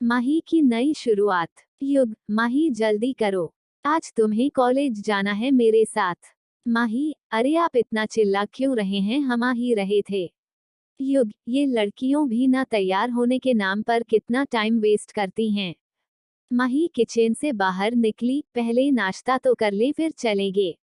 माही की नई शुरुआत। युग, माही जल्दी करो, आज तुम्हें कॉलेज जाना है मेरे साथ। माही, अरे आप इतना चिल्ला क्यों रहे हैं, हम आ ही रहे थे। युग, ये लड़कियों भी ना तैयार होने के नाम पर कितना टाइम वेस्ट करती हैं। माही किचन से बाहर निकली, पहले नाश्ता तो कर ले फिर चलेंगे।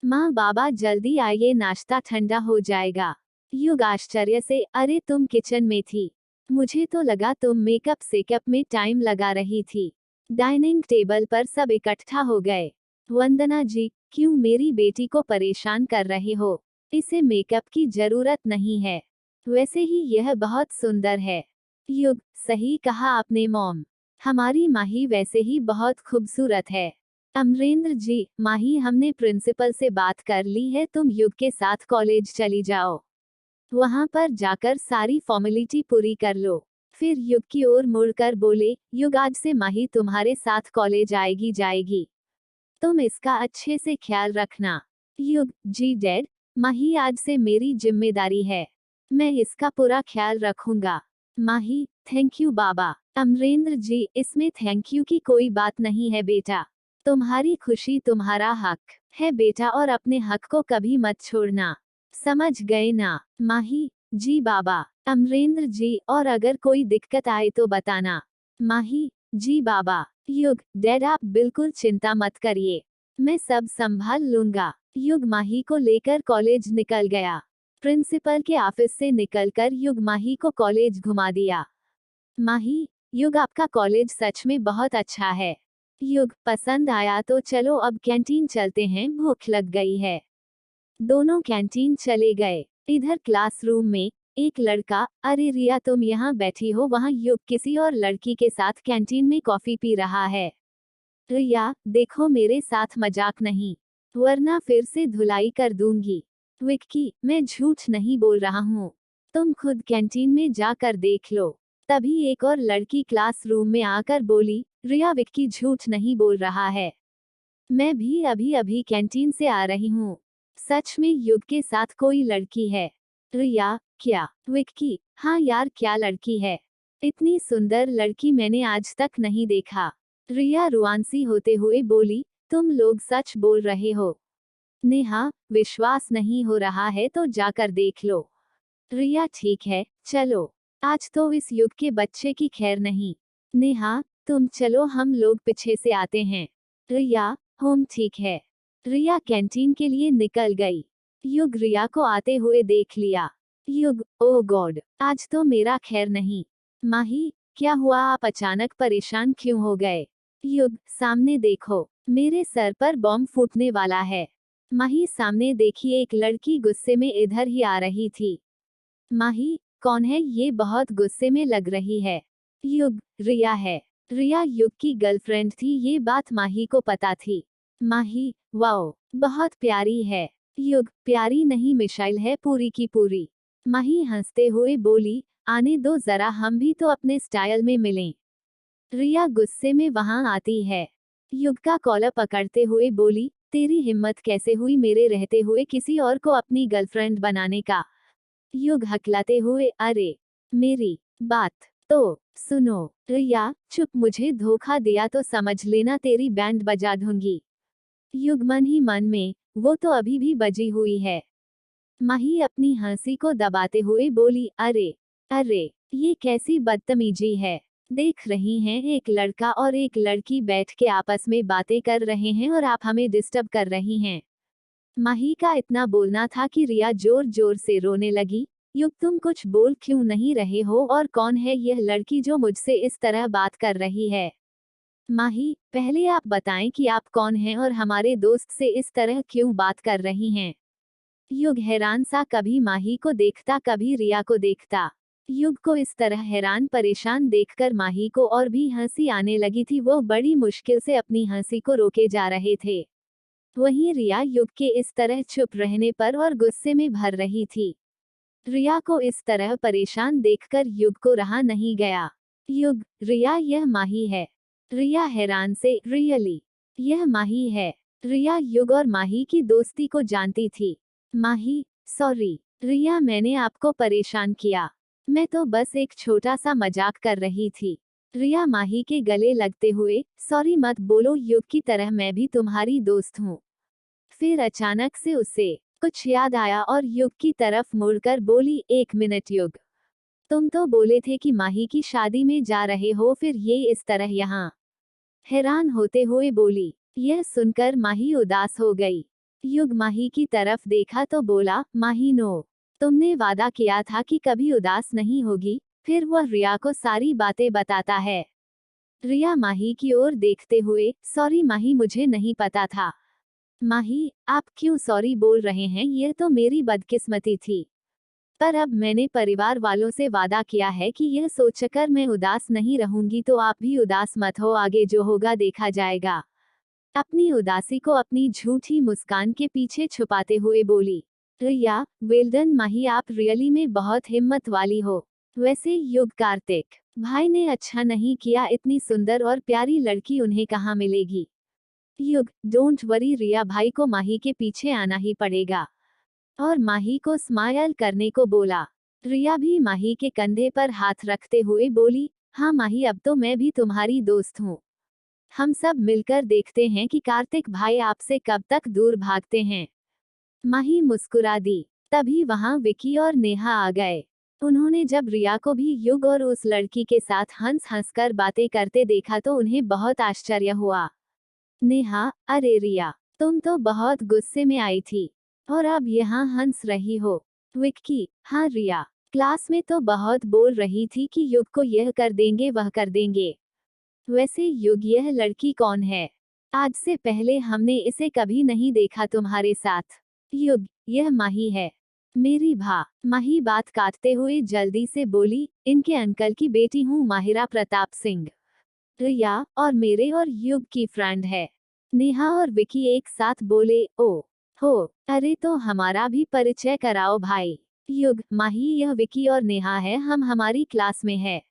माँ बाबा जल्दी आइए, नाश्ता ठंडा हो जाएगा। युग आश्चर्य से, अरे तुम किचन में थी, मुझे तो लगा तुम मेकअप सेकअप में टाइम लगा रही थी। डाइनिंग टेबल पर सब इकट्ठा हो गए। वंदना जी, क्यों मेरी बेटी को परेशान कर रहे हो? इसे मेकअप की जरूरत नहीं है, वैसे ही यह बहुत सुंदर है। युग, सही कहा आपने मॉम, हमारी माही वैसे ही बहुत खूबसूरत है। अमरेंद्र जी, माही हमने प्रिंसिपल से बात कर ली है, तुम युग के साथ कॉलेज चली जाओ। वहां पर जाकर सारी फॉर्मेलिटी पूरी कर लो। फिर युग की ओर मुड़कर बोले, युग आज से माही तुम्हारे साथ कॉलेज आएगी जाएगी, तुम इसका अच्छे से ख्याल रखना। युग, जी डैड, माही आज से मेरी जिम्मेदारी है, मैं इसका पूरा ख्याल रखूंगा। माही, थैंक यू बाबा। अमरेंद्र जी, इसमें थैंक यू की कोई बात नहीं है बेटा, तुम्हारी खुशी तुम्हारा हक है बेटा, और अपने हक को कभी मत छोड़ना, समझ गए ना? माही, जी बाबा। अमरेंद्र जी, और अगर कोई दिक्कत आए तो बताना। माही, जी बाबा। युग, डैड आप बिल्कुल चिंता मत करिए, मैं सब संभाल लूंगा। युग माही को लेकर कॉलेज निकल गया। प्रिंसिपल के ऑफिस से निकलकर युग माही को कॉलेज घुमा दिया। माही, युग आपका कॉलेज सच में बहुत अच्छा है। युग, पसंद आया तो चलो अब कैंटीन चलते हैं, भूख लग गई है। दोनों कैंटीन चले गए। इधर क्लासरूम में एक लड़का, अरे रिया तुम यहाँ बैठी हो, वहाँ युग किसी और लड़की के साथ कैंटीन में कॉफी पी रहा है। रिया, देखो मेरे साथ मजाक नहीं, वरना फिर से धुलाई कर दूंगी। विक्की, मैं झूठ नहीं बोल रहा हूँ, तुम खुद कैंटीन में जाकर देख लो। तभी एक और लड़की क्लासरूम में आकर बोली, रिया विक्की झूठ नहीं बोल रहा है, मैं भी अभी अभी कैंटीन से आ रही हूँ, सच में युग के साथ कोई लड़की है। रिया, क्या? विक्की, हाँ यार क्या लड़की है, इतनी सुंदर लड़की मैंने आज तक नहीं देखा। रिया रुआंसी होते हुए बोली, तुम लोग सच बोल रहे हो? नेहा, विश्वास नहीं हो रहा है तो जाकर देख लो। रिया, ठीक है चलो, आज तो इस युग के बच्चे की खैर नहीं। नेहा, तुम चलो हम लोग पीछे से आते हैं। रिया, होम ठीक है। रिया कैंटीन के लिए निकल गई। युग रिया को आते हुए देख लिया। युग, ओह गॉड, आज तो मेरा खैर नहीं। माही, क्या हुआ, आप अचानक परेशान क्यों हो गए? युग, सामने देखो, मेरे सर पर बॉम्ब फूटने वाला है। माही, सामने देखिए, एक लड़की गुस्से में इधर ही आ रही थी। माही, कौन है ये, बहुत गुस्से में लग रही है। युग, रिया है। रिया युग की गर्लफ्रेंड थी, ये बात माही को पता थी। माही, वाओ, बहुत प्यारी है। युग, प्यारी नहीं मिसाइल है पूरी की पूरी। माही हंसते हुए बोली, आने दो जरा, हम भी तो अपने स्टाइल में मिलें। रिया गुस्से में वहां आती है। युग का कॉलर पकड़ते हुए बोली, तेरी हिम्मत कैसे हुई मेरे रहते हुए किसी और को अपनी गर्लफ्रेंड बनाने का? युग हकलाते हुए, अरे मेरी बात तो सुनो। रिया, चुप, मुझे धोखा दिया तो समझ लेना तेरी बैंड बजा दूंगी। युग मन ही मन में, वो तो अभी भी बजी हुई है। माही अपनी हंसी को दबाते हुए बोली, अरे अरे, ये कैसी बदतमीजी है, देख रही हैं एक लड़का और एक लड़की बैठ के आपस में बातें कर रहे हैं और आप हमें डिस्टर्ब कर रही हैं। माही का इतना बोलना था कि रिया जोर जोर से रोने लगी। युग, तुम कुछ बोल क्यों नहीं रहे हो, और कौन है यह लड़की जो मुझसे इस तरह बात कर रही है? माही, पहले आप बताएं कि आप कौन हैं और हमारे दोस्त से इस तरह क्यों बात कर रही हैं? युग हैरान सा, कभी माही को देखता कभी रिया को देखता। युग को इस तरह हैरान परेशान देखकर माही को और भी हंसी आने लगी थी, वो बड़ी मुश्किल से अपनी हंसी को रोके जा रहे थे। वहीं रिया युग के इस तरह चुप रहने पर और गुस्से में भर रही थी। रिया को इस तरह परेशान देखकर युग को रहा नहीं गया। युग, रिया यह माही है। रिया हैरान से, रियली, यह माही है? रिया युग और माही की दोस्ती को जानती थी। माही, सॉरी रिया, मैंने आपको परेशान किया, मैं तो बस एक छोटा सा मजाक कर रही थी। रिया माही के गले लगते हुए, सॉरी मत बोलो युग की तरह मैं भी तुम्हारी दोस्त हूँ। फिर अचानक से उसे कुछ याद आया और युग की तरफ मुड़कर बोली, एक मिनट युग, तुम तो बोले थे कि माही की शादी में जा रहे हो, फिर ये इस तरह यहाँ। हैरान होते हुए बोली। यह सुनकर माही उदास हो गई। युग माही की तरफ देखा तो बोला, माही नो, तुमने वादा किया था कि कभी उदास नहीं होगी। फिर वह रिया को सारी बातें बताता है। रिया माही की ओर देखते हुए, सॉरी माही मुझे नहीं पता था। माही, आप क्यों सॉरी बोल रहे हैं, यह तो मेरी बदकिस्मती थी। पर अब मैंने परिवार वालों से वादा किया है कि यह सोचकर मैं उदास नहीं रहूंगी, तो आप भी उदास मत हो, आगे जो होगा देखा जाएगा। अपनी उदासी को अपनी झूठी मुस्कान के पीछे छुपाते हुए बोली। रिया, वेल्डन माही, आप रियली में बहुत हिम्मत वाली हो। वैसे युग कार्तिक भाई ने अच्छा नहीं किया, इतनी सुंदर और प्यारी लड़की उन्हें कहाँ मिलेगी। युग, डोंट वरी रिया भाई को माही के पीछे आना ही पड़ेगा। और माही को स्माइल करने को बोला। रिया भी माही के कंधे पर हाथ रखते हुए बोली, हाँ माही, अब तो मैं भी तुम्हारी दोस्त हूँ। हम सब मिलकर देखते हैं कि कार्तिक भाई आपसे कब तक दूर भागते हैं। माही मुस्कुरा दी। तभी वहां विकी और नेहा आ गए। उन्होंने जब रिया को भी युग और उस लड़की के साथ हंस हंस कर बातें करते देखा तो उन्हें बहुत आश्चर्य हुआ। नेहा, अरे रिया, तुम तो बहुत गुस्से में आई थी और अब यहाँ हंस रही हो। विक्की, हाँ रिया, क्लास में तो बहुत बोल रही थी कि युग को यह कर देंगे वह कर देंगे। वैसे युग, यह लड़की कौन है? आज से पहले हमने इसे कभी नहीं देखा तुम्हारे साथ। युग, यह माही है, मेरी भा। माही बात काटते हुए जल्दी से बोली, इनके अंकल की बेटी हूँ, माहिरा प्रताप सिंह। रिया, और मेरे और युग की फ्रेंड है। नेहा और विकी एक साथ बोले, ओ हो, अरे तो हमारा भी परिचय कराओ भाई। युग, माही, यह विकी और नेहा है, हम हमारी क्लास में है।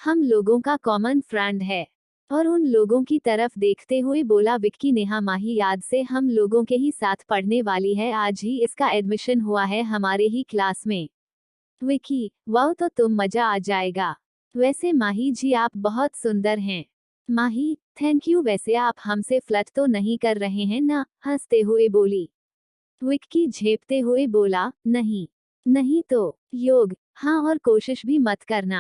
हम लोगों का कॉमन फ्रेंड है। और उन लोगों की तरफ देखते हुए बोला विक्की, नेहा माही याद से हम लोगों के ही साथ पढ़ने वाली है, आज ही इसका एडमिशन हुआ है हमारे ही क्लास में। विकी, वाह, तो तुम मजा आ जाएगा। वैसे माही जी आप बहुत सुंदर हैं। माही, थैंक यू, वैसे आप हमसे फ्लर्ट तो नहीं कर रहे हैं ना? हंसते हुए बोली। विक्की झेपते हुए बोला, नहीं। नहीं तो। योग, हाँ, और कोशिश भी मत करना।